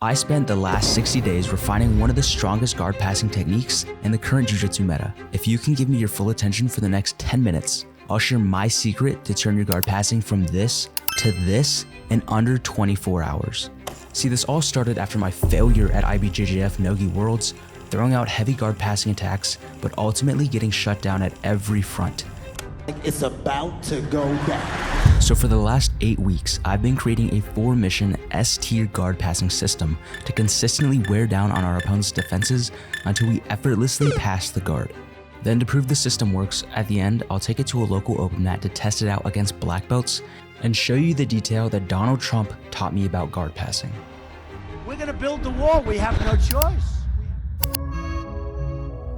I spent the last 60 days refining one of the strongest guard passing techniques in the current jiu-jitsu meta. If you can give me your full attention for the next 10 minutes, I'll share my secret to turn your guard passing from this to this in under 24 hours. See, this all started after my failure at IBJJF Nogi Worlds, throwing out heavy guard passing attacks, but ultimately getting shut down at every front. It's about to go down. So for the last 8 weeks, I've been creating a 4-mission S-tier guard passing system to consistently wear down on our opponent's defenses until we effortlessly pass the guard. Then to prove the system works, at the end, I'll take it to a local open mat to test it out against black belts and show you the detail that Donald Trump taught me about guard passing. We're gonna build the wall, we have no choice.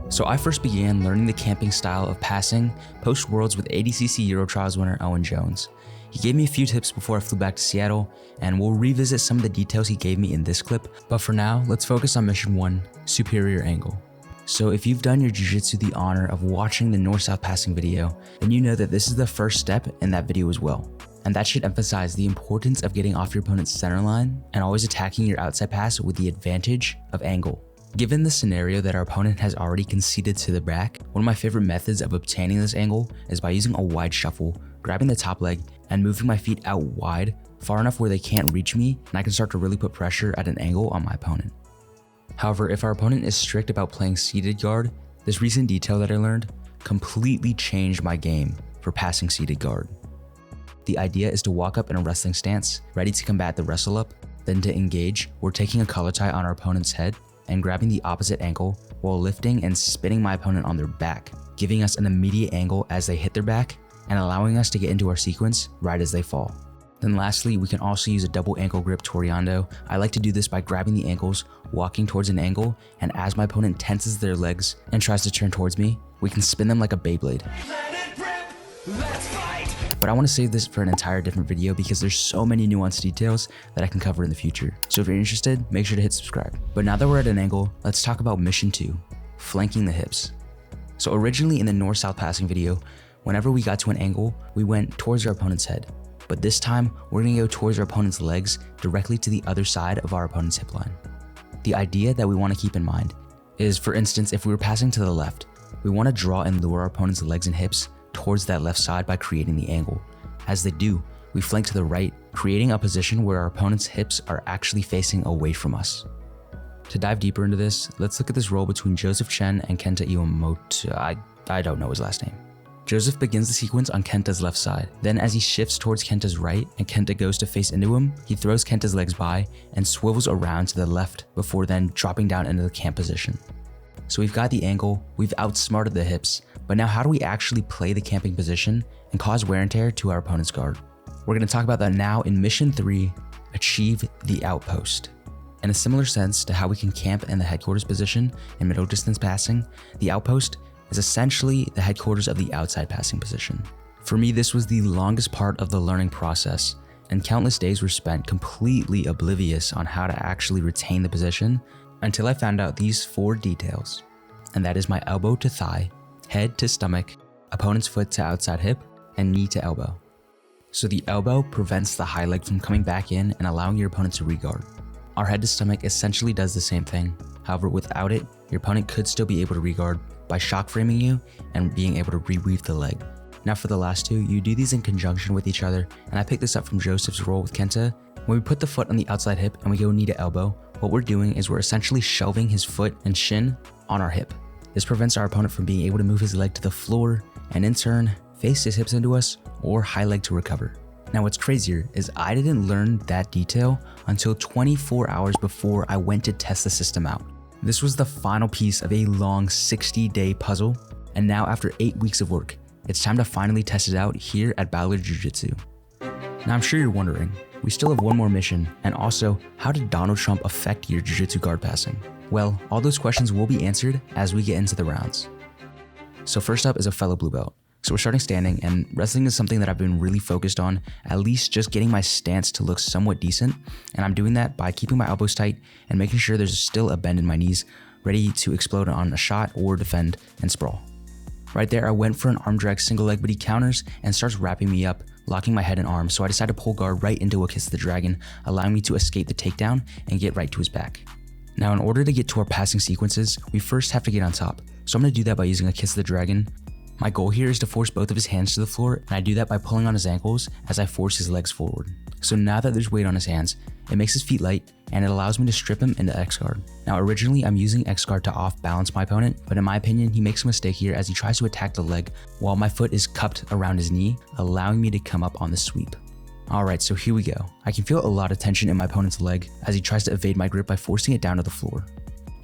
So I first began learning the camping style of passing post-Worlds with ADCC Euro Trials winner Owen Jones. He gave me a few tips before I flew back to Seattle, and we'll revisit some of the details he gave me in this clip, but for now, let's focus on mission 1, superior angle. So if you've done your jiu-jitsu the honor of watching the north-south passing video, then you know that this is the first step in that video as well. And that should emphasize the importance of getting off your opponent's center line and always attacking your outside pass with the advantage of angle. Given the scenario that our opponent has already conceded to the back, one of my favorite methods of obtaining this angle is by using a wide shuffle, grabbing the top leg and moving my feet out wide, far enough where they can't reach me and I can start to really put pressure at an angle on my opponent. However, if our opponent is strict about playing seated guard, this recent detail that I learned completely changed my game for passing seated guard. The idea is to walk up in a wrestling stance, ready to combat the wrestle up, then to engage, we're taking a collar tie on our opponent's head and grabbing the opposite ankle while lifting and spinning my opponent on their back, giving us an immediate angle as they hit their back and allowing us to get into our sequence right as they fall. Then lastly, we can also use a double ankle grip toreando. I like to do this by grabbing the ankles, walking towards an angle, and as my opponent tenses their legs and tries to turn towards me, we can spin them like a Beyblade. But I want to save this for an entire different video because there's so many nuanced details that I can cover in the future. So if you're interested, make sure to hit subscribe. But now that we're at an angle, let's talk about mission 2, flanking the hips. So originally in the north-south passing video, whenever we got to an angle, we went towards our opponent's head. But this time, we're going to go towards our opponent's legs directly to the other side of our opponent's hip line. The idea that we want to keep in mind is, for instance, if we were passing to the left, we want to draw and lure our opponent's legs and hips towards that left side by creating the angle. As they do, we flank to the right, creating a position where our opponent's hips are actually facing away from us. To dive deeper into this, let's look at this roll between Joseph Chen and Kenta Iwamoto. I don't know his last name. Joseph begins the sequence on Kenta's left side. Then as he shifts towards Kenta's right and Kenta goes to face into him, he throws Kenta's legs by and swivels around to the left before then dropping down into the camp position. So we've got the angle, we've outsmarted the hips, but now how do we actually play the camping position and cause wear and tear to our opponent's guard? We're going to talk about that now in mission 3, achieve the outpost. In a similar sense to how we can camp in the headquarters position in middle distance passing, the outpost is essentially the headquarters of the outside passing position. For me, this was the longest part of the learning process, and countless days were spent completely oblivious on how to actually retain the position until I found out these 4 details, and that is my elbow to thigh, head to stomach, opponent's foot to outside hip, and knee to elbow. So the elbow prevents the high leg from coming back in and allowing your opponent to regard. Our head to stomach essentially does the same thing. However, without it, your opponent could still be able to regard by shock framing you and being able to reweave the leg. Now for the last 2, you do these in conjunction with each other, and I picked this up from Joseph's roll with Kenta. When we put the foot on the outside hip and we go knee to elbow, what we're doing is we're essentially shelving his foot and shin on our hip. This prevents our opponent from being able to move his leg to the floor and in turn face his hips into us or high leg to recover. Now what's crazier is I didn't learn that detail until 24 hours before I went to test the system out. This was the final piece of a long 60-day puzzle, and now after 8 weeks of work, it's time to finally test it out here at Ballard Jiu-Jitsu. Now I'm sure you're wondering, we still have one more mission, and also, how did Donald Trump affect your jiu-jitsu guard passing? Well, all those questions will be answered as we get into the rounds. So first up is a fellow blue belt. So we're starting standing, and wrestling is something that I've been really focused on, at least just getting my stance to look somewhat decent, and I'm doing that by keeping my elbows tight and making sure there's still a bend in my knees, ready to explode on a shot or defend and sprawl. Right there, I went for an arm drag single leg, but he counters and starts wrapping me up, locking my head and arms, so I decide to pull guard right into a kiss of the dragon, allowing me to escape the takedown and get right to his back. Now, in order to get to our passing sequences, we first have to get on top, so I'm going to do that by using a kiss of the dragon. My goal here is to force both of his hands to the floor, and I do that by pulling on his ankles as I force his legs forward. So now that there's weight on his hands, it makes his feet light, and it allows me to strip him into X guard. Now originally I'm using X guard to off balance my opponent, but in my opinion he makes a mistake here as he tries to attack the leg while my foot is cupped around his knee, allowing me to come up on the sweep. Alright, so here we go. I can feel a lot of tension in my opponent's leg as he tries to evade my grip by forcing it down to the floor.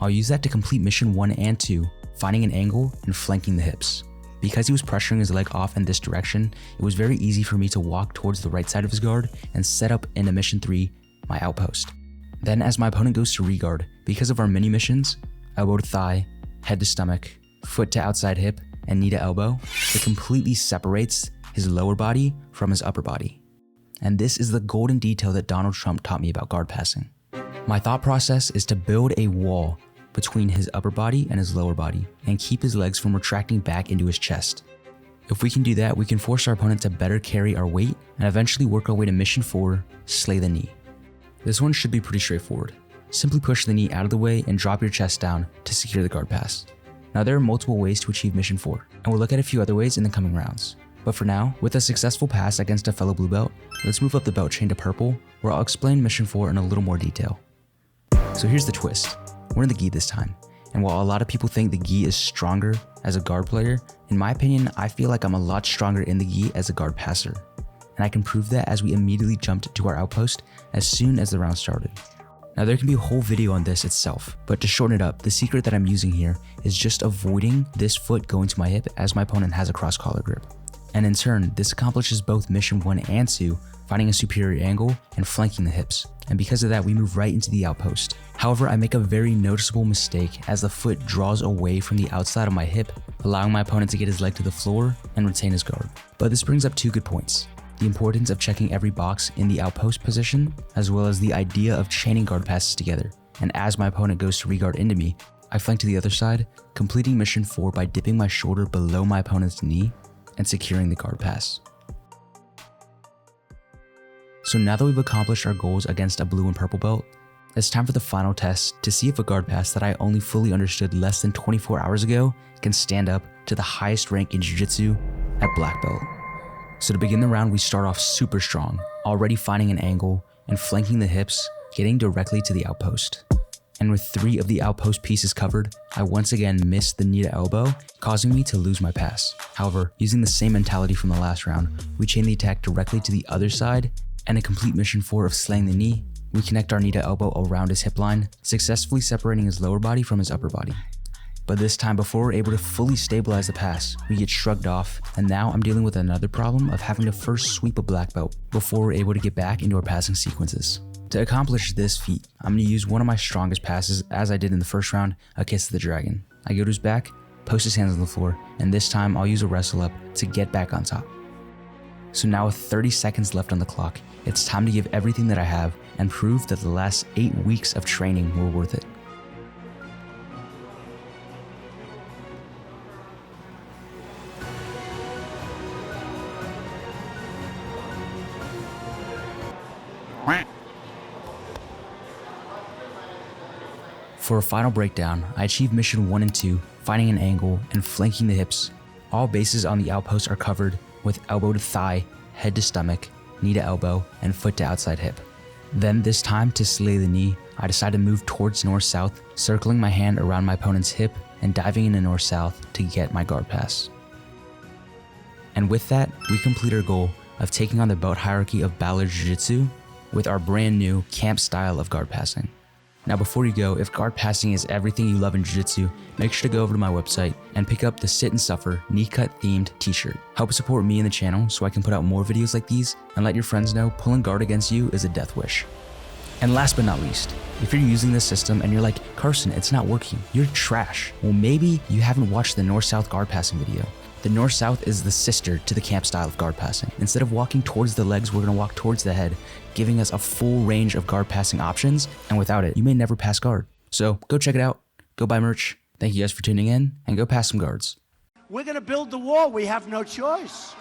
I'll use that to complete mission 1 and 2, finding an angle and flanking the hips. Because he was pressuring his leg off in this direction, it was very easy for me to walk towards the right side of his guard and set up into mission 3, my outpost. Then as my opponent goes to re-guard, because of our mini missions, elbow to thigh, head to stomach, foot to outside hip, and knee to elbow, it completely separates his lower body from his upper body. And this is the golden detail that Donald Trump taught me about guard passing. My thought process is to build a wall between his upper body and his lower body and keep his legs from retracting back into his chest. If we can do that, we can force our opponent to better carry our weight and eventually work our way to mission 4, slay the knee. This one should be pretty straightforward. Simply push the knee out of the way and drop your chest down to secure the guard pass. Now there are multiple ways to achieve mission 4, and we'll look at a few other ways in the coming rounds. But for now, with a successful pass against a fellow blue belt, let's move up the belt chain to purple, where I'll explain mission 4 in a little more detail. So here's the twist. We're in the gi this time, and while a lot of people think the gi is stronger as a guard player, in my opinion, I feel like I'm a lot stronger in the gi as a guard passer. And I can prove that as we immediately jumped to our outpost as soon as the round started. Now there can be a whole video on this itself, but to shorten it up, the secret that I'm using here is just avoiding this foot going to my hip as my opponent has a cross collar grip. And in turn, this accomplishes both mission 1 and 2, finding a superior angle and flanking the hips. And because of that, we move right into the outpost. However, I make a very noticeable mistake as the foot draws away from the outside of my hip, allowing my opponent to get his leg to the floor and retain his guard. But this brings up 2 good points. The importance of checking every box in the outpost position, as well as the idea of chaining guard passes together. And as my opponent goes to re-guard into me, I flank to the other side, completing mission 4 by dipping my shoulder below my opponent's knee and securing the guard pass. So now that we've accomplished our goals against a blue and purple belt, it's time for the final test to see if a guard pass that I only fully understood less than 24 hours ago can stand up to the highest rank in Jiu-Jitsu at black belt. So to begin the round, we start off super strong, already finding an angle and flanking the hips, getting directly to the outpost. And with 3 of the outpost pieces covered, I once again missed the knee to elbow, causing me to lose my pass. However, using the same mentality from the last round, we chain the attack directly to the other side, and in complete mission 4 of slaying the knee, we connect our knee to elbow around his hip line, successfully separating his lower body from his upper body. But this time, before we're able to fully stabilize the pass, we get shrugged off, and now I'm dealing with another problem of having to first sweep a black belt before we're able to get back into our passing sequences. To accomplish this feat, I'm going to use one of my strongest passes, as I did in the first round, a kiss of the dragon. I go to his back, post his hands on the floor, and this time I'll use a wrestle up to get back on top. So now with 30 seconds left on the clock, it's time to give everything that I have and prove that the last 8 weeks of training were worth it. For a final breakdown, I achieved mission 1 and 2, finding an angle and flanking the hips. All bases on the outpost are covered with elbow to thigh, head to stomach, knee to elbow, and foot to outside hip. Then this time, to slay the knee, I decide to move towards north-south, circling my hand around my opponent's hip and diving into north-south to get my guard pass. And with that, we complete our goal of taking on the belt hierarchy of Ballard Jiu-Jitsu with our brand new camp style of guard passing. Now before you go, if guard passing is everything you love in Jiu-Jitsu, make sure to go over to my website and pick up the Sit and Suffer knee cut themed t-shirt. Help support me and the channel so I can put out more videos like these, and let your friends know pulling guard against you is a death wish. And last but not least, if you're using this system and you're like, Carson, it's not working, you're trash. Well, maybe you haven't watched the north-south guard passing video. The north-south is the sister to the camp style of guard passing. Instead of walking towards the legs, we're gonna walk towards the head, giving us a full range of guard passing options, and without it, you may never pass guard. So go check it out, go buy merch. Thank you guys for tuning in, and go pass some guards. We're going to build the wall. We have no choice.